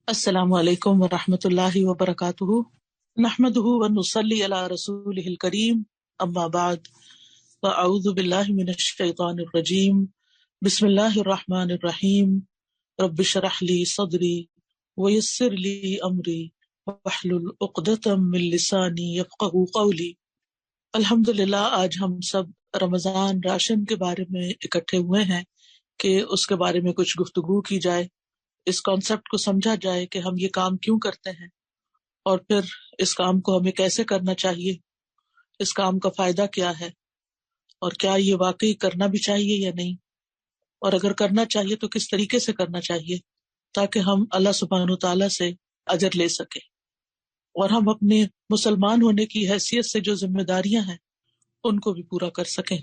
السلام علیکم ورحمۃ اللہ وبرکاتہ، نحمدہ ونصلی علی رسولہ الکریم، اما بعد، فاعوذ باللہ من الشیطان الرجیم، بسم اللہ الرحمن الرحیم، رب اشرح لی صدری ویسر لی امری واحلل عقدۃ من لسانی یفقہوا قولی۔ الحمدللہ آج ہم سب رمضان راشن کے بارے میں اکٹھے ہوئے ہیں کہ اس کے بارے میں کچھ گفتگو کی جائے، اس کانسیپٹ کو سمجھا جائے کہ ہم یہ کام کیوں کرتے ہیں اور پھر اس کام کو ہمیں کیسے کرنا چاہیے، اس کام کا فائدہ کیا ہے اور کیا یہ واقعی کرنا بھی چاہیے یا نہیں، اور اگر کرنا چاہیے تو کس طریقے سے کرنا چاہیے تاکہ ہم اللہ سبحانہ و تعالیٰ سے اجر لے سکیں اور ہم اپنے مسلمان ہونے کی حیثیت سے جو ذمہ داریاں ہیں ان کو بھی پورا کر سکیں۔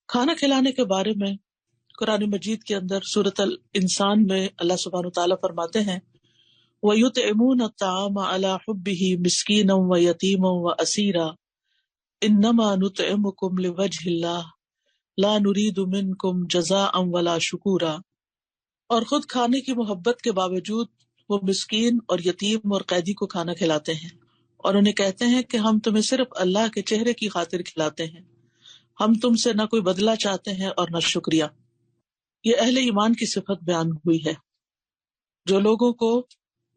کھانا کھلانے کے بارے میں قرآن مجید کے اندر سورۃ الانسان میں اللہ سبحانہ و تعالیٰ فرماتے ہیں وَيُطْعِمُونَ الطَّعَامَ عَلَى حُبِّهِ مِسْكِينًا وَيَتِيمًا وَأَسِيرًا إِنَّمَا نُطْعِمُكُمْ لِوَجْهِ اللَّهِ لَا نُرِيدُ مِنكُمْ جَزَاءً وَلَا شُكُورًا، اور خود کھانے کی محبت کے باوجود وہ مسکین اور یتیم اور قیدی کو کھانا کھلاتے ہیں اور انہیں کہتے ہیں کہ ہم تمہیں صرف اللہ کے چہرے کی خاطر کھلاتے ہیں، ہم تم سے نہ کوئی بدلہ چاہتے ہیں اور نہ شکریہ۔ یہ اہل ایمان کی صفت بیان ہوئی ہے، جو لوگوں کو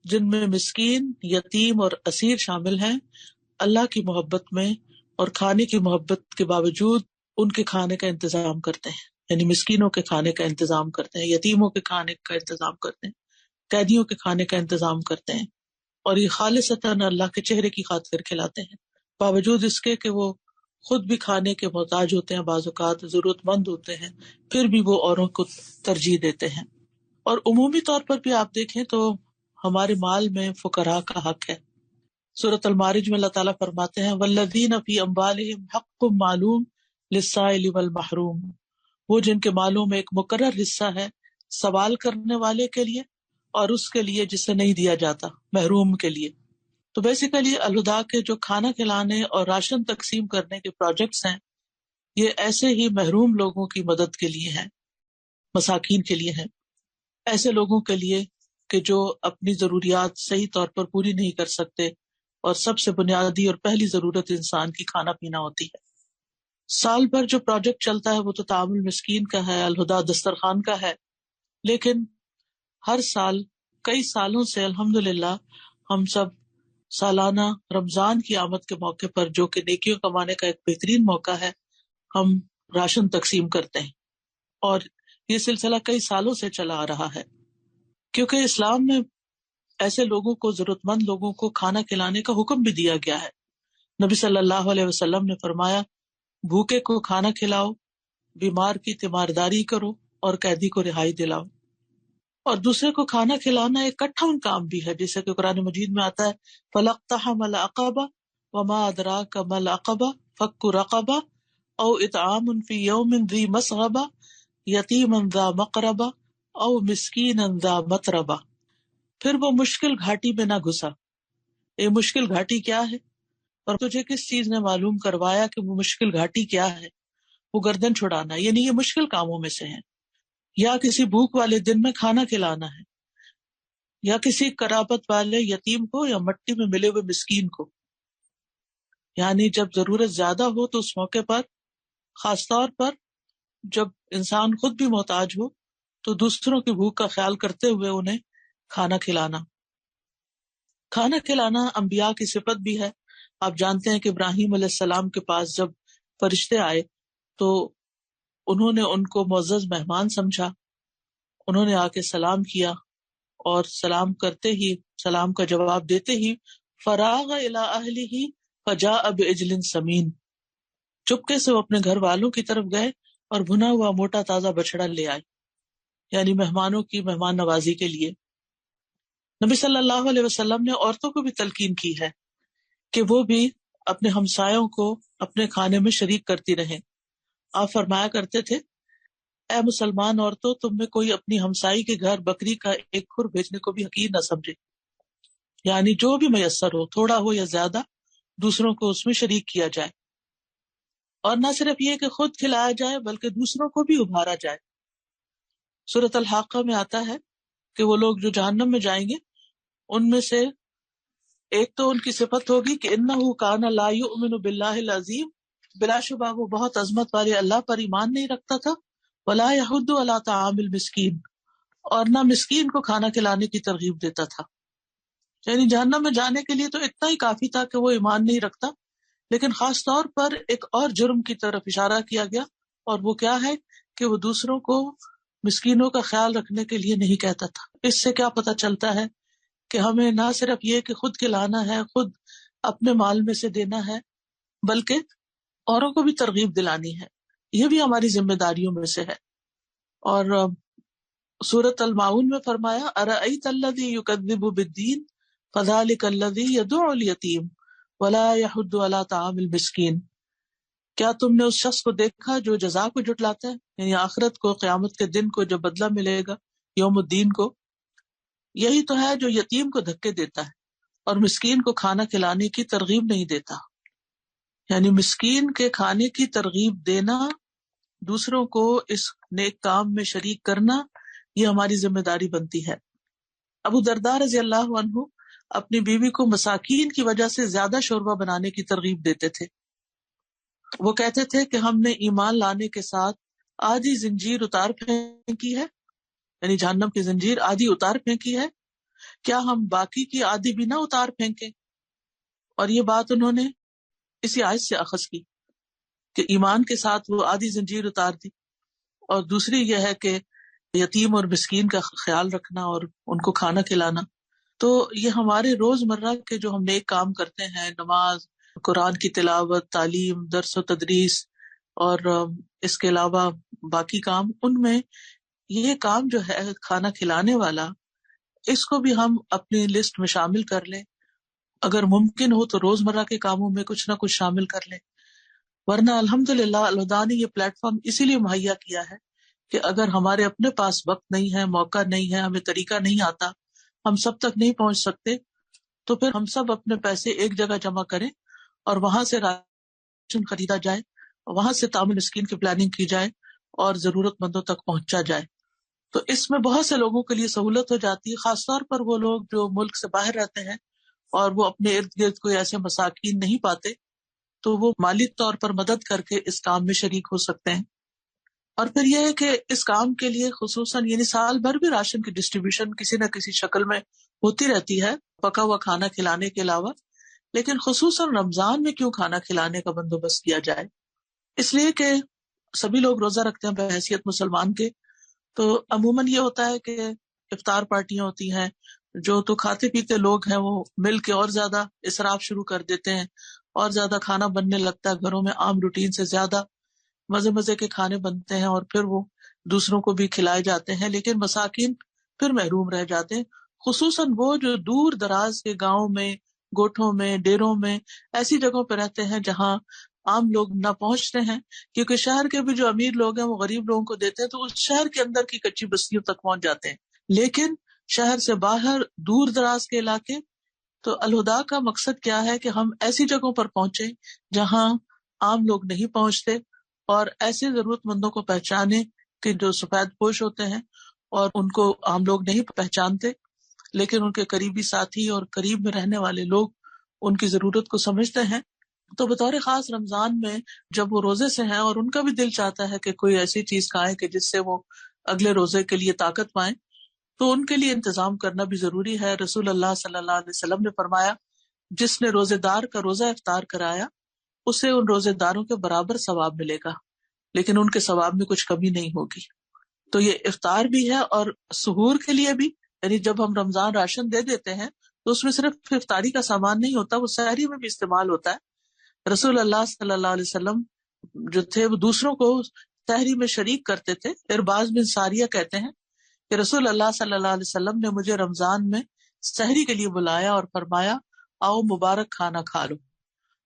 جن میں مسکین، یتیم اور اسیر شامل ہیں اللہ کی محبت میں اور کھانے کی محبت کے باوجود ان کے کھانے کا انتظام کرتے ہیں، یعنی مسکینوں کے کھانے کا انتظام کرتے ہیں، یتیموں کے کھانے کا انتظام کرتے ہیں، قیدیوں کے کھانے کا انتظام کرتے ہیں، اور یہ خالصتاً اللہ کے چہرے کی خاطر کھلاتے ہیں، باوجود اس کے کہ وہ خود بھی کھانے کے محتاج ہوتے ہیں، بعض اوقات ضرورت مند ہوتے ہیں، پھر بھی وہ اوروں کو ترجیح دیتے ہیں۔ اور عمومی طور پر بھی آپ دیکھیں تو ہمارے مال میں فقراء کا حق ہے۔ سورۃ المعارج میں اللہ تعالیٰ فرماتے ہیں والذین فی اموالہم حق معلوم للسائل والمحروم، وہ جن کے مالوں میں ایک مقرر حصہ ہے سوال کرنے والے کے لیے اور اس کے لیے جسے نہیں دیا جاتا، محروم کے لیے۔ تو بیسیکلی الہدا کے جو کھانا کھلانے اور راشن تقسیم کرنے کے پروجیکٹس ہیں، یہ ایسے ہی محروم لوگوں کی مدد کے لیے ہیں، مساکین کے لیے ہیں، ایسے لوگوں کے لیے کہ جو اپنی ضروریات صحیح طور پر پوری نہیں کر سکتے، اور سب سے بنیادی اور پہلی ضرورت انسان کی کھانا پینا ہوتی ہے۔ سال بھر جو پروجیکٹ چلتا ہے وہ تو تعاون المسکین کا ہے، الہدا دسترخوان کا ہے، لیکن ہر سال کئی سالوں سے الحمدللہ ہم سب سالانہ رمضان کی آمد کے موقع پر، جو کہ نیکیوں کمانے کا ایک بہترین موقع ہے، ہم راشن تقسیم کرتے ہیں، اور یہ سلسلہ کئی سالوں سے چلا آ رہا ہے، کیونکہ اسلام میں ایسے لوگوں کو، ضرورت مند لوگوں کو کھانا کھلانے کا حکم بھی دیا گیا ہے۔ نبی صلی اللہ علیہ وسلم نے فرمایا بھوکے کو کھانا کھلاؤ، بیمار کی تیمارداری کرو اور قیدی کو رہائی دلاؤ۔ اور دوسرے کو کھانا کھلانا ایک کٹھن کام بھی ہے، جیسے کہ قرآن مجید میں آتا ہے فَلَقْتَحَمَ الْعَقَبَةَ وَمَا أَدْرَاكَ مَا الْعَقَبَةُ فَكُّ رَقَبَةٍ أَوْ إِطْعَامٌ فِي يَوْمٍ ذِي مَسْغَبَةٍ يَتِيمًا ذَا مَقْرَبَةٍ أَوْ مِسْكِينًا ذَا مَتْرَبَةٍ۔ پھر وہ مشکل گھاٹی میں نہ گھسا۔ یہ مشکل گھاٹی کیا ہے، اور تجھے کس چیز نے معلوم کروایا کہ وہ مشکل گھاٹی کیا ہے؟ وہ گردن چھڑانا، یعنی یہ مشکل کاموں میں سے ہے، یا کسی بھوک والے دن میں کھانا کھلانا ہے، یا کسی قرابت والے یتیم کو یا مٹی میں ملے ہوئے مسکین کو۔ یعنی جب ضرورت زیادہ ہو تو اس موقع پر، خاص طور پر جب انسان خود بھی محتاج ہو، تو دوسروں کی بھوک کا خیال کرتے ہوئے انہیں کھانا کھلانا۔ کھانا کھلانا انبیاء کی صفت بھی ہے۔ آپ جانتے ہیں کہ ابراہیم علیہ السلام کے پاس جب فرشتے آئے تو انہوں نے ان کو معزز مہمان سمجھا، انہوں نے آ کے سلام کیا، اور سلام کرتے ہی، سلام کا جواب دیتے ہی فراغ الی اہلہ فجاء بعجل سمین، چپکے سے وہ اپنے گھر والوں کی طرف گئے اور بھنا ہوا موٹا تازہ بچڑا لے آئے، یعنی مہمانوں کی مہمان نوازی کے لیے۔ نبی صلی اللہ علیہ وسلم نے عورتوں کو بھی تلقین کی ہے کہ وہ بھی اپنے ہمسایوں کو اپنے کھانے میں شریک کرتی رہیں۔ آپ فرمایا کرتے تھے اے مسلمان عورتوں، تم میں کوئی اپنی ہمسائی کے گھر بکری کا ایک کھر بھیجنے کو بھی حقیر نہ سمجھے، یعنی جو بھی میسر ہو، تھوڑا ہو یا زیادہ، دوسروں کو اس میں شریک کیا جائے، اور نہ صرف یہ کہ خود کھلایا جائے بلکہ دوسروں کو بھی ابھارا جائے۔ سورۃ الحاقہ میں آتا ہے کہ وہ لوگ جو جہنم میں جائیں گے ان میں سے ایک تو ان کی صفت ہوگی کہ انہ کان لا یؤمن باللہ العظیم، بلا شبہ وہ بہت عظمت والے اللہ پر ایمان نہیں رکھتا تھا، ولا یحض علی طعام المسکین، اور نہ مسکین کو کھانا کھلانے کی ترغیب دیتا تھا. یعنی جہنم میں جانے کے لیے تو اتنا ہی کافی تھا کہ وہ ایمان نہیں رکھتا، لیکن خاص طور پر ایک اور جرم کی طرف اشارہ کیا گیا، اور وہ کیا ہے کہ وہ دوسروں کو مسکینوں کا خیال رکھنے کے لیے نہیں کہتا تھا. اس سے کیا پتہ چلتا ہے کہ ہمیں نہ صرف یہ کہ خود کھلانا ہے، خود اپنے مال میں سے دینا ہے، بلکہ اوروں کو بھی ترغیب دلانی ہے. یہ بھی ہماری ذمہ داریوں میں سے ہے. اور سورۃ الماؤن میں فرمایا ارأیت الذی یکذب بالدین فذلک الذی یدعو الیتیم ولا یحض علی طعام المسکین. کیا تم نے اس شخص کو دیکھا جو جزا کو جھٹلاتا ہے، یعنی آخرت کو، قیامت کے دن کو، جو بدلہ ملے گا یوم الدین کو؟ یہی تو ہے جو یتیم کو دھکے دیتا ہے اور مسکین کو کھانا کھلانے کی ترغیب نہیں دیتا. یعنی مسکین کے کھانے کی ترغیب دینا، دوسروں کو اس نیک کام میں شریک کرنا، یہ ہماری ذمہ داری بنتی ہے. ابو درداء رضی اللہ عنہ اپنی بیوی کو مساکین کی وجہ سے زیادہ شوربہ بنانے کی ترغیب دیتے تھے. وہ کہتے تھے کہ ہم نے ایمان لانے کے ساتھ آدھی زنجیر اتار پھینکی ہے، یعنی جہنم کی زنجیر آدھی اتار پھینکی ہے، کیا ہم باقی کی آدھی بھی نہ اتار پھینکیں؟ اور یہ بات انہوں نے اسی آیت سے اخذ کی کہ ایمان کے ساتھ وہ آدھی زنجیر اتار دی. اور دوسری یہ ہے کہ یتیم اور مسکین کا خیال رکھنا اور ان کو کھانا کھلانا. تو یہ ہمارے روزمرہ کے جو ہم نیک کام کرتے ہیں، نماز، قرآن کی تلاوت، تعلیم، درس و تدریس، اور اس کے علاوہ باقی کام، ان میں یہ کام جو ہے کھانا کھلانے والا، اس کو بھی ہم اپنی لسٹ میں شامل کر لیں. اگر ممکن ہو تو روزمرہ کے کاموں میں کچھ نہ کچھ شامل کر لیں. ورنہ الحمدللہ اللہ نے یہ پلیٹ فارم اسی لیے مہیا کیا ہے کہ اگر ہمارے اپنے پاس وقت نہیں ہے، موقع نہیں ہے، ہمیں طریقہ نہیں آتا، ہم سب تک نہیں پہنچ سکتے، تو پھر ہم سب اپنے پیسے ایک جگہ جمع کریں اور وہاں سے راشن خریدا جائے، وہاں سے تعامل مسکین کی پلاننگ کی جائے اور ضرورت مندوں تک پہنچا جائے. تو اس میں بہت سے لوگوں کے لیے سہولت ہو جاتی ہے، خاص طور پر وہ لوگ جو ملک سے باہر رہتے ہیں اور وہ اپنے ارد گرد کوئی ایسے مساکین نہیں پاتے، تو وہ مالی طور پر مدد کر کے اس کام میں شریک ہو سکتے ہیں. اور پھر یہ ہے کہ اس کام کے لیے خصوصاً یعنی سال بھر بھی راشن کی ڈسٹریبیوشن کسی نہ کسی شکل میں ہوتی رہتی ہے، پکا ہوا کھانا کھلانے کے علاوہ، لیکن خصوصاً رمضان میں کیوں کھانا کھلانے کا بندوبست کیا جائے؟ اس لیے کہ سبھی لوگ روزہ رکھتے ہیں بحیثیت مسلمان کے، تو عموماً یہ ہوتا ہے کہ افطار پارٹیاں ہوتی ہیں، جو تو کھاتے پیتے لوگ ہیں وہ مل کے اور زیادہ اسراف شروع کر دیتے ہیں، اور زیادہ کھانا بننے لگتا ہے گھروں میں، عام روٹین سے زیادہ مزے مزے کے کھانے بنتے ہیں، اور پھر وہ دوسروں کو بھی کھلائے جاتے ہیں، لیکن مساکین پھر محروم رہ جاتے ہیں. خصوصاً وہ جو دور دراز کے گاؤں میں، گوٹھوں میں، ڈیروں میں، ایسی جگہوں پہ رہتے ہیں جہاں عام لوگ نہ پہنچتے ہیں، کیونکہ شہر کے بھی جو امیر لوگ ہیں وہ غریب لوگوں کو دیتے ہیں تو اس شہر کے اندر کی کچی بستیوں تک پہنچ جاتے ہیں. لیکن شہر سے باہر دور دراز کے علاقے، تو الہدا کا مقصد کیا ہے کہ ہم ایسی جگہوں پر پہنچیں جہاں عام لوگ نہیں پہنچتے، اور ایسے ضرورت مندوں کو پہچانے کہ جو سفید پوش ہوتے ہیں اور ان کو عام لوگ نہیں پہچانتے، لیکن ان کے قریبی ساتھی اور قریب میں رہنے والے لوگ ان کی ضرورت کو سمجھتے ہیں. تو بطور خاص رمضان میں جب وہ روزے سے ہیں اور ان کا بھی دل چاہتا ہے کہ کوئی ایسی چیز کھائیں کہ جس سے وہ اگلے روزے کے لیے طاقت پائیں، تو ان کے لیے انتظام کرنا بھی ضروری ہے. رسول اللہ صلی اللہ علیہ وسلم نے فرمایا جس نے روزے دار کا روزہ افطار کرایا اسے ان روزے داروں کے برابر ثواب ملے گا، لیکن ان کے ثواب میں کچھ کمی نہیں ہوگی. تو یہ افطار بھی ہے اور سحور کے لیے بھی، یعنی جب ہم رمضان راشن دے دیتے ہیں تو اس میں صرف افطاری کا سامان نہیں ہوتا، وہ سحری میں بھی استعمال ہوتا ہے. رسول اللہ صلی اللہ علیہ وسلم جو تھے وہ دوسروں کو سحری میں شریک کرتے تھے. ارباز بن ساریہ کہتے ہیں کہ رسول اللہ صلی اللہ علیہ وسلم نے مجھے رمضان میں سحری کے لیے بلایا اور فرمایا آؤ مبارک کھانا کھا لو.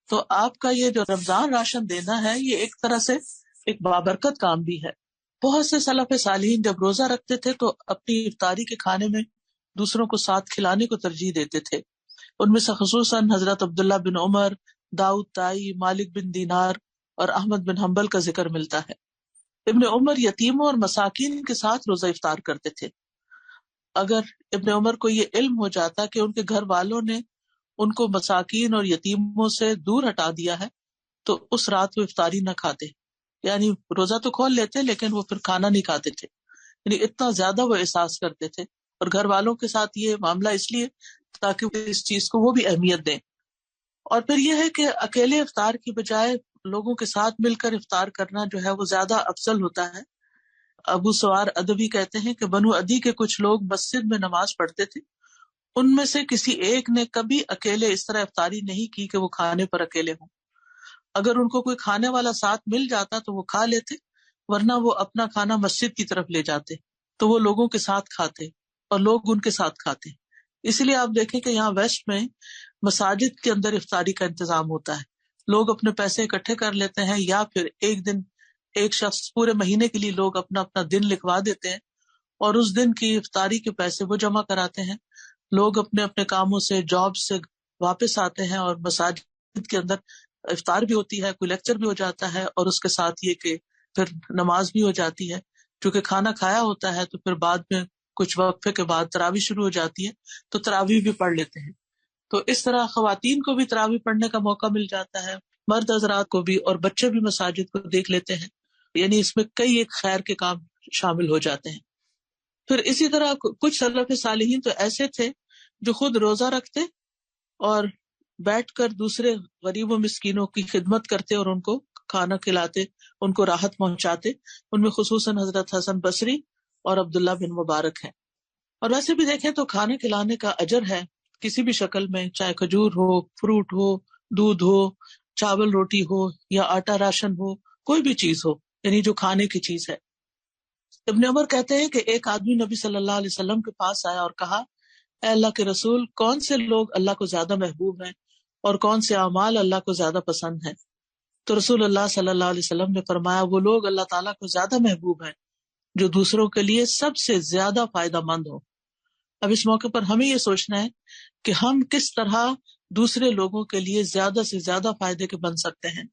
تو آپ کا یہ جو رمضان راشن دینا ہے یہ ایک طرح سے ایک بابرکت کام بھی ہے. بہت سے سلف صالحین جب روزہ رکھتے تھے تو اپنی افطاری کے کھانے میں دوسروں کو ساتھ کھلانے کو ترجیح دیتے تھے. ان میں سے خصوصاً حضرت عبداللہ بن عمر، داؤد تائی، مالک بن دینار اور احمد بن حنبل کا ذکر ملتا ہے. ابن عمر یتیموں اور مساکین کے ساتھ روزہ افطار کرتے تھے. اگر ابن عمر کو یہ علم ہو جاتا کہ ان کے گھر والوں نے ان کو مساکین اور یتیموں سے دور ہٹا دیا ہے تو اس رات وہ افطاری نہ کھاتے، یعنی روزہ تو کھول لیتے لیکن وہ پھر کھانا نہیں کھاتے تھے، یعنی اتنا زیادہ وہ احساس کرتے تھے. اور گھر والوں کے ساتھ یہ معاملہ اس لیے تاکہ اس چیز کو وہ بھی اہمیت دیں. اور پھر یہ ہے کہ اکیلے افطار کی بجائے لوگوں کے ساتھ مل کر افطار کرنا جو ہے وہ زیادہ افضل ہوتا ہے. ابو سوار ادبی کہتے ہیں کہ بنو عدی کے کچھ لوگ مسجد میں نماز پڑھتے تھے، ان میں سے کسی ایک نے کبھی اکیلے اس طرح افطاری نہیں کی کہ وہ کھانے پر اکیلے ہوں. اگر ان کو کوئی کھانے والا ساتھ مل جاتا تو وہ کھا لیتے، ورنہ وہ اپنا کھانا مسجد کی طرف لے جاتے تو وہ لوگوں کے ساتھ کھاتے اور لوگ ان کے ساتھ کھاتے. اس لیے آپ دیکھیں کہ یہاں ویسٹ میں مساجد کے اندر افطاری کا انتظام ہوتا ہے. لوگ اپنے پیسے اکٹھے کر لیتے ہیں، یا پھر ایک دن ایک شخص پورے مہینے کے لیے لوگ اپنا اپنا دن لکھوا دیتے ہیں اور اس دن کی افطاری کے پیسے وہ جمع کراتے ہیں. لوگ اپنے اپنے کاموں سے، جاب سے واپس آتے ہیں اور مساجد کے اندر افطار بھی ہوتی ہے، کوئی لیکچر بھی ہو جاتا ہے، اور اس کے ساتھ یہ کہ پھر نماز بھی ہو جاتی ہے. چونکہ کھانا کھایا ہوتا ہے تو پھر بعد میں کچھ وقفے کے بعد تراویح شروع ہو جاتی ہے تو تراویح بھی پڑھ لیتے ہیں. تو اس طرح خواتین کو بھی تراویح پڑھنے کا موقع مل جاتا ہے، مرد حضرات کو بھی، اور بچے بھی مساجد کو دیکھ لیتے ہیں. یعنی اس میں کئی ایک خیر کے کام شامل ہو جاتے ہیں. پھر اسی طرح کچھ سلف صالحین تو ایسے تھے جو خود روزہ رکھتے اور بیٹھ کر دوسرے غریب و مسکینوں کی خدمت کرتے اور ان کو کھانا کھلاتے، ان کو راحت پہنچاتے. ان میں خصوصاً حضرت حسن بصری اور عبداللہ بن مبارک ہیں. اور ویسے بھی دیکھیں تو کھانے کھلانے کا اجر ہے کسی بھی شکل میں، چاہے کھجور ہو، فروٹ ہو، دودھ ہو، چاول روٹی ہو، یا آٹا راشن ہو، کوئی بھی چیز ہو، یعنی جو کھانے کی چیز ہے. ابن عمر کہتے ہیں کہ ایک آدمی نبی صلی اللہ علیہ وسلم کے پاس آیا اور کہا، اے اللہ کے رسول، کون سے لوگ اللہ کو زیادہ محبوب ہیں اور کون سے اعمال اللہ کو زیادہ پسند ہیں؟ تو رسول اللہ صلی اللہ علیہ وسلم نے فرمایا، وہ لوگ اللہ تعالیٰ کو زیادہ محبوب ہیں جو دوسروں کے لیے سب سے زیادہ فائدہ مند ہو. اب اس موقع پر ہمیں یہ سوچنا ہے کہ ہم کس طرح دوسرے لوگوں کے لیے زیادہ سے زیادہ فائدے کے بن سکتے ہیں.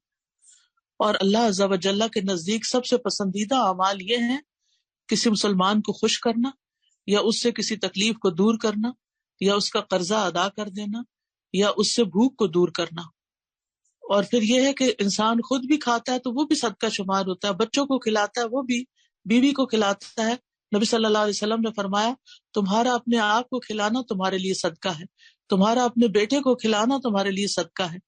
اور اللہ عز و جل کے نزدیک سب سے پسندیدہ اعمال یہ ہیں: کسی مسلمان کو خوش کرنا، یا اس سے کسی تکلیف کو دور کرنا، یا اس کا قرضہ ادا کر دینا، یا اس سے بھوک کو دور کرنا. اور پھر یہ ہے کہ انسان خود بھی کھاتا ہے تو وہ بھی صدقہ شمار ہوتا ہے، بچوں کو کھلاتا ہے وہ بھی، بیوی کو کھلاتا ہے. نبی صلی اللہ علیہ وسلم نے فرمایا، تمہارا اپنے آپ کو کھلانا تمہارے لیے صدقہ ہے، تمہارا اپنے بیٹے کو کھلانا تمہارے لیے صدقہ ہے،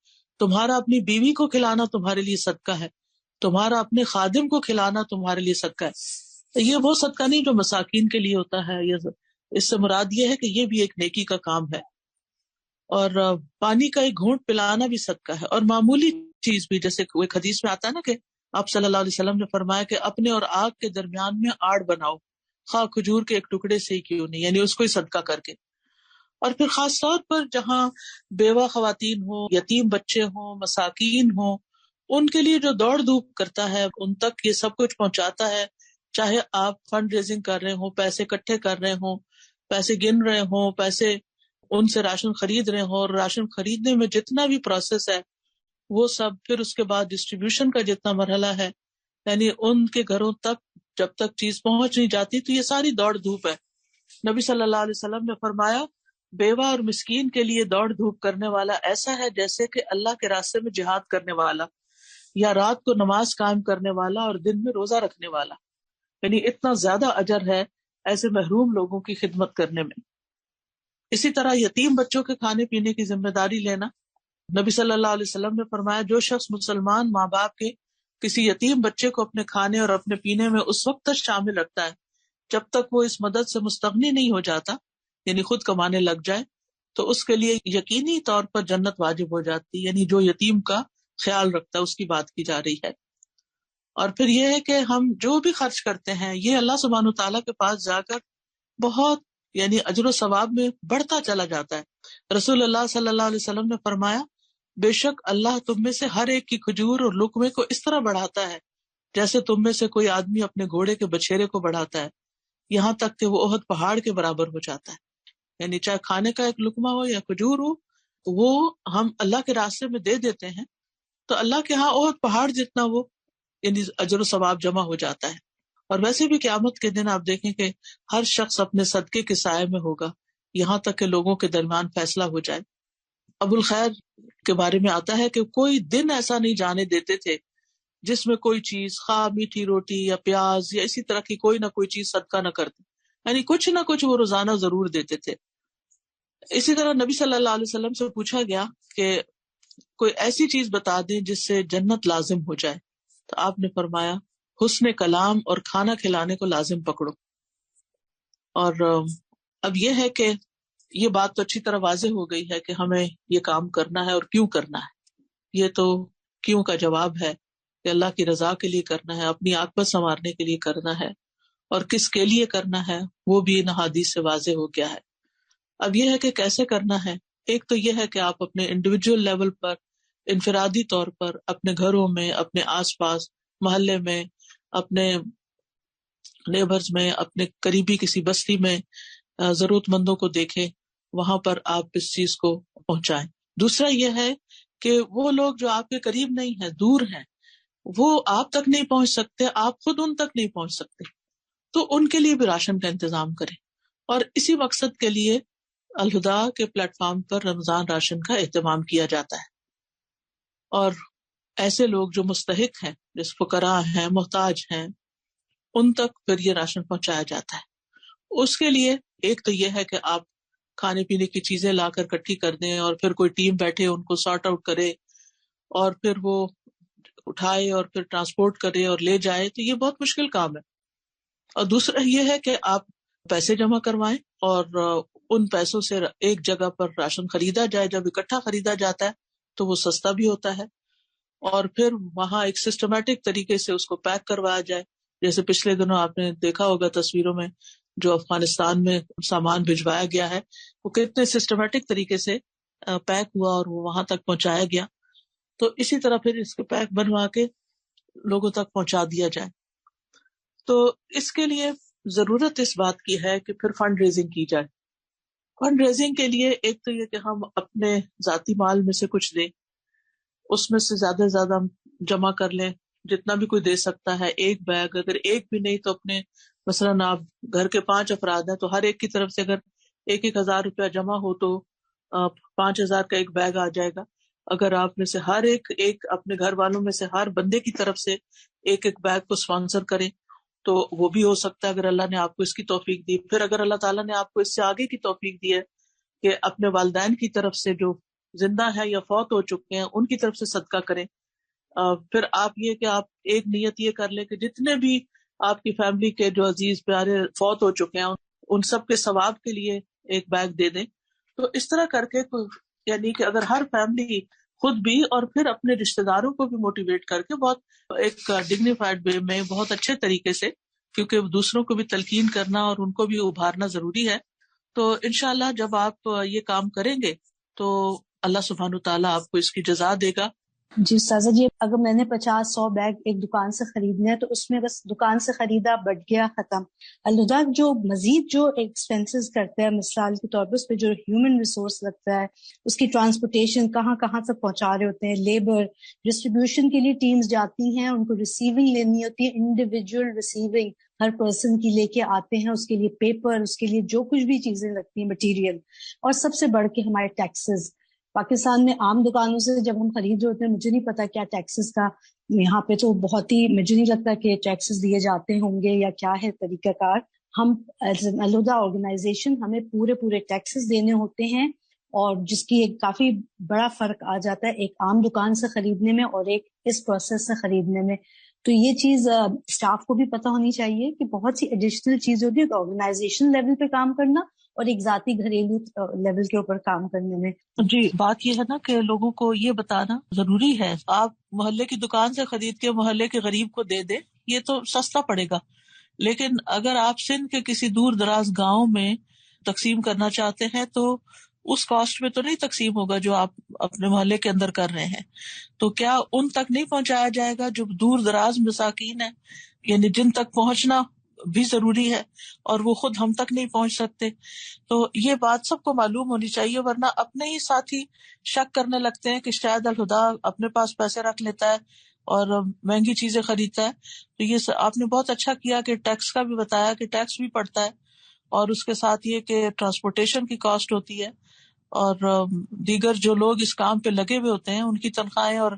تمہارا اپنی بیوی کو کھلانا تمہارے لیے صدقہ ہے، تمہارا اپنے خادم کو کھلانا تمہارے لیے صدقہ ہے. یہ وہ صدقہ نہیں جو مساکین کے لیے ہوتا ہے، اس سے مراد یہ ہے کہ یہ بھی ایک نیکی کا کام ہے. اور پانی کا ایک گھونٹ پلانا بھی صدقہ ہے. اور معمولی چیز بھی، جیسے ایک حدیث میں آتا ہے نا کہ آپ صلی اللہ علیہ وسلم نے فرمایا کہ اپنے اور آگ کے درمیان میں آڑ بناؤ، خواہ کھجور کے ایک ٹکڑے سے ہی کیوں نہیں، یعنی اس کو ہی صدقہ کر کے. اور پھر خاص طور پر جہاں بیوہ خواتین ہوں، یتیم بچے ہوں، مساکین ہوں، ان کے لیے جو دوڑ دھوپ کرتا ہے، ان تک یہ سب کچھ پہنچاتا ہے، چاہے آپ فنڈ ریزنگ کر رہے ہوں، پیسے اکٹھے کر رہے ہوں، پیسے گن رہے ہوں، پیسے ان سے راشن خرید رہے ہوں، اور راشن خریدنے میں جتنا بھی پروسیس ہے وہ سب، پھر اس کے بعد ڈسٹریبیوشن کا جتنا مرحلہ ہے، یعنی ان کے گھروں تک جب تک چیز پہنچ نہیں جاتی تو یہ ساری دوڑ دھوپ ہے. نبی صلی اللہ علیہ وسلم نے فرمایا، بیوہ اور مسکین کے لیے دوڑ دھوپ کرنے والا ایسا ہے جیسے کہ اللہ کے راستے میں جہاد کرنے والا، یا رات کو نماز قائم کرنے والا اور دن میں روزہ رکھنے والا. یعنی اتنا زیادہ اجر ہے ایسے محروم لوگوں کی خدمت کرنے میں. اسی طرح یتیم بچوں کے کھانے پینے کی ذمہ داری لینا، نبی صلی اللہ علیہ وسلم نے فرمایا، جو شخص مسلمان ماں باپ کے کسی یتیم بچے کو اپنے کھانے اور اپنے پینے میں اس وقت تک شامل رکھتا ہے جب تک وہ اس مدد سے مستغنی نہیں ہو جاتا، یعنی خود کمانے لگ جائے، تو اس کے لیے یقینی طور پر جنت واجب ہو جاتی. یعنی جو یتیم کا خیال رکھتا ہے اس کی بات کی جا رہی ہے. اور پھر یہ ہے کہ ہم جو بھی خرچ کرتے ہیں یہ اللہ سبحانہ تعالیٰ کے پاس جا کر بہت، یعنی اجر و ثواب میں بڑھتا چلا جاتا ہے. رسول اللہ صلی اللہ علیہ وسلم نے فرمایا، بے شک اللہ تم میں سے ہر ایک کی کھجور اور لقمے کو اس طرح بڑھاتا ہے جیسے تم میں سے کوئی آدمی اپنے گھوڑے کے بچھیرے کو بڑھاتا ہے، یہاں تک کہ وہ احد پہاڑ کے برابر ہو جاتا ہے. یعنی چاہے کھانے کا ایک لقمہ ہو یا کھجور ہو، وہ ہم اللہ کے راستے میں دے دیتے ہیں تو اللہ کے ہاں احد پہاڑ جتنا وہ، یعنی اجر و ثواب جمع ہو جاتا ہے. اور ویسے بھی قیامت کے دن آپ دیکھیں کہ ہر شخص اپنے صدقے کے سائے میں ہوگا، یہاں تک کہ لوگوں کے درمیان فیصلہ ہو جائے۔ ابو الخیر کے بارے میں آتا ہے کہ کوئی دن ایسا نہیں جانے دیتے تھے جس میں کوئی چیز، خواہ میٹھی روٹی یا پیاز یا اسی طرح کی کوئی نہ کوئی چیز صدقہ نہ کرتے، یعنی کچھ نہ کچھ وہ روزانہ ضرور دیتے تھے۔ اسی طرح نبی صلی اللہ علیہ وسلم سے پوچھا گیا کہ کوئی ایسی چیز بتا دیں جس سے جنت لازم ہو جائے، تو آپ نے فرمایا حسن کلام اور کھانا کھلانے کو لازم پکڑو۔ اور اب یہ ہے کہ یہ بات تو اچھی طرح واضح ہو گئی ہے کہ ہمیں یہ کام کرنا ہے اور کیوں کرنا ہے۔ یہ تو کیوں کا جواب ہے کہ اللہ کی رضا کے لیے کرنا ہے، اپنی عاقبت سنوارنے کے لیے کرنا ہے، اور کس کے لیے کرنا ہے وہ بھی ان حدیث سے واضح ہو گیا ہے۔ اب یہ ہے کہ کیسے کرنا ہے۔ ایک تو یہ ہے کہ آپ اپنے انڈیویجول لیول پر، انفرادی طور پر، اپنے گھروں میں، اپنے آس پاس محلے میں، اپنے نیبرز میں، اپنے قریبی کسی بستی میں ضرورت مندوں کو دیکھیں، وہاں پر آپ اس چیز کو پہنچائیں۔ دوسرا یہ ہے کہ وہ لوگ جو آپ کے قریب نہیں ہیں، دور ہیں، وہ آپ تک نہیں پہنچ سکتے، آپ خود ان تک نہیں پہنچ سکتے، تو ان کے لیے بھی راشن کا انتظام کریں۔ اور اسی مقصد کے لیے الہدا کے پلیٹ فارم پر رمضان راشن کا اہتمام کیا جاتا ہے، اور ایسے لوگ جو مستحق ہیں، جس فقراء ہیں، محتاج ہیں، ان تک پھر یہ راشن پہنچایا جاتا ہے۔ اس کے لیے ایک تو یہ ہے کہ آپ کھانے پینے کی چیزیں لا کر اکٹھی کر دیں، اور پھر کوئی ٹیم بیٹھے ان کو سارٹ آؤٹ کرے، اور پھر وہ اٹھائے اور پھر ٹرانسپورٹ کرے اور لے جائے، تو یہ بہت مشکل کام ہے۔ اور دوسرا یہ ہے کہ آپ پیسے جمع کروائیں اور ان پیسوں سے ایک جگہ پر راشن خریدا جائے۔ جب اکٹھا خریدا جاتا ہے تو وہ سستا بھی ہوتا ہے، اور پھر وہاں ایک سسٹمیٹک طریقے سے اس کو پیک کروایا جائے۔ جیسے پچھلے دنوں آپ نے دیکھا ہوگا تصویروں میں جو افغانستان میں سامان بھجوایا گیا ہے، وہ کتنے سسٹمیٹک طریقے سے پیک ہوا اور وہ وہاں تک پہنچایا گیا۔ تو اسی طرح پھر اس کے پیک بنوا کے لوگوں تک پہنچا دیا جائے۔ تو اس کے لیے ضرورت اس بات کی ہے کہ پھر فنڈ ریزنگ کی جائے۔ فنڈ ریزنگ کے لیے ایک تو یہ کہ ہم اپنے ذاتی مال میں سے کچھ دیں، اس میں سے زیادہ سے زیادہ جمع کر لیں، جتنا بھی کوئی دے سکتا ہے۔ ایک بیگ، اگر ایک بھی نہیں تو اپنے مثلاً آپ گھر کے 5 افراد ہیں تو ہر ایک کی طرف سے اگر 1,000 روپیہ جمع ہو تو 5,000 کا ایک بیگ آ جائے گا۔ اگر آپ میں سے ہر ایک اپنے گھر والوں میں سے ہر بندے کی طرف سے ایک بیگ کو اسپانسر کرے تو وہ بھی ہو سکتا ہے، اگر اللہ نے آپ کو اس کی توفیق دی۔ پھر اگر اللہ تعالیٰ نے آپ کو اس سے آگے کی توفیق دی ہے کہ اپنے والدین کی طرف سے جو زندہ ہے یا فوت ہو چکے ہیں ان کی طرف سے صدقہ کریں۔ پھر آپ یہ کہ آپ ایک نیت یہ کر لیں کہ جتنے بھی آپ کی فیملی کے جو عزیز پیارے فوت ہو چکے ہیں ان سب کے ثواب کے لیے ایک بیگ دے دیں۔ تو اس طرح کر کے یعنی کہ اگر ہر فیملی خود بھی اور پھر اپنے رشتہ داروں کو بھی موٹیویٹ کر کے بہت ایک ڈگنیفائڈ وے میں، بہت اچھے طریقے سے، کیونکہ دوسروں کو بھی تلقین کرنا اور ان کو بھی ابھارنا ضروری ہے۔ تو انشاءاللہ جب آپ یہ کام کریں گے تو اللہ سبحانہ وتعالیٰ آپ کو اس کی جزا دے گا۔ جی استاذہ جی، اگر میں نے 50-100 بیگ ایک دکان سے خریدنے ہیں تو اس میں بس دکان سے خریدا، بٹ گیا، ختم۔ الہدا جو مزید جو ایکسپینسز کرتے ہیں، مثال کے طور پر اس پہ جو ہیومن ریسورس لگتا ہے، اس کی ٹرانسپورٹیشن کہاں کہاں تک پہنچا رہے ہوتے ہیں، لیبر، ڈسٹریبیوشن کے لیے ٹیمز جاتی ہیں، ان کو ریسیونگ لینی ہوتی ہے، انڈیویجول ریسیونگ ہر پرسن کی لے کے آتے ہیں، اس کے لیے پیپر، اس کے لیے جو کچھ بھی چیزیں لگتی ہیں، مٹیریل، اور سب سے بڑھ کے ہمارے ٹیکسز۔ پاکستان میں عام دکانوں سے جب ہم خرید رہے ہوتے ہیں، مجھے نہیں پتا کیا ٹیکسز کا، یہاں پہ تو بہت ہی، مجھے نہیں لگتا کہ ٹیکسز دیے جاتے ہوں گے یا کیا ہے طریقہ کار۔ ہم ایز این الہدا آرگنائزیشن ہمیں پورے ٹیکسز دینے ہوتے ہیں، اور جس کی ایک کافی بڑا فرق آ جاتا ہے ایک عام دکان سے خریدنے میں اور ایک اس پروسیس سے خریدنے میں۔ تو یہ چیز اسٹاف کو بھی پتہ ہونی چاہیے کہ بہت سی ایڈیشنل چیز ہوتی ہے آرگنائزیشن لیول پہ کام کرنا اور ایک ذاتی گھریلو لیول کے اوپر کام کرنے میں۔ جی، بات یہ ہے نا کہ لوگوں کو یہ بتانا ضروری ہے۔ آپ محلے کی دکان سے خرید کے محلے کے غریب کو دے دیں، یہ تو سستا پڑے گا، لیکن اگر آپ سندھ کے کسی دور دراز گاؤں میں تقسیم کرنا چاہتے ہیں تو اس کاسٹ میں تو نہیں تقسیم ہوگا جو آپ اپنے محلے کے اندر کر رہے ہیں۔ تو کیا ان تک نہیں پہنچایا جائے گا جو دور دراز مساکین ہیں، یعنی جن تک پہنچنا بھی ضروری ہے اور وہ خود ہم تک نہیں پہنچ سکتے؟ تو یہ بات سب کو معلوم ہونی چاہیے، ورنہ اپنے ہی ساتھی شک کرنے لگتے ہیں کہ شاید الہدا اپنے پاس پیسے رکھ لیتا ہے اور مہنگی چیزیں خریدتا ہے. تو یہ آپ نے بہت اچھا کیا کہ ٹیکس کا بھی بتایا کہ ٹیکس بھی پڑتا ہے، اور اس کے ساتھ یہ کہ ٹرانسپورٹیشن کی کاسٹ ہوتی ہے، اور دیگر جو لوگ اس کام پہ لگے ہوئے ہوتے ہیں ان کی تنخواہیں اور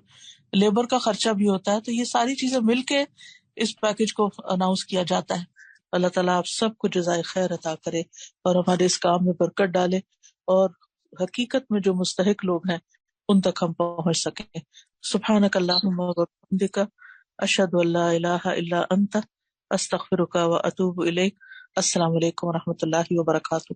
لیبر کا خرچہ بھی ہوتا ہے. تو یہ ساری چیزیں مل کے اس پیکج کو اناؤنس کیا جاتا ہے. اللہ تعالیٰ آپ سب کو جزائے خیر عطا کرے اور ہمارے اس کام میں برکت ڈالے، اور حقیقت میں جو مستحق لوگ ہیں ان تک ہم پہنچ سکیں. سبحانک اللہم و بحمدک، اشہد ان لا الہ الا انت، استغفرک و اتوب الیک. السلام علیکم و رحمۃ اللہ وبرکاتہ.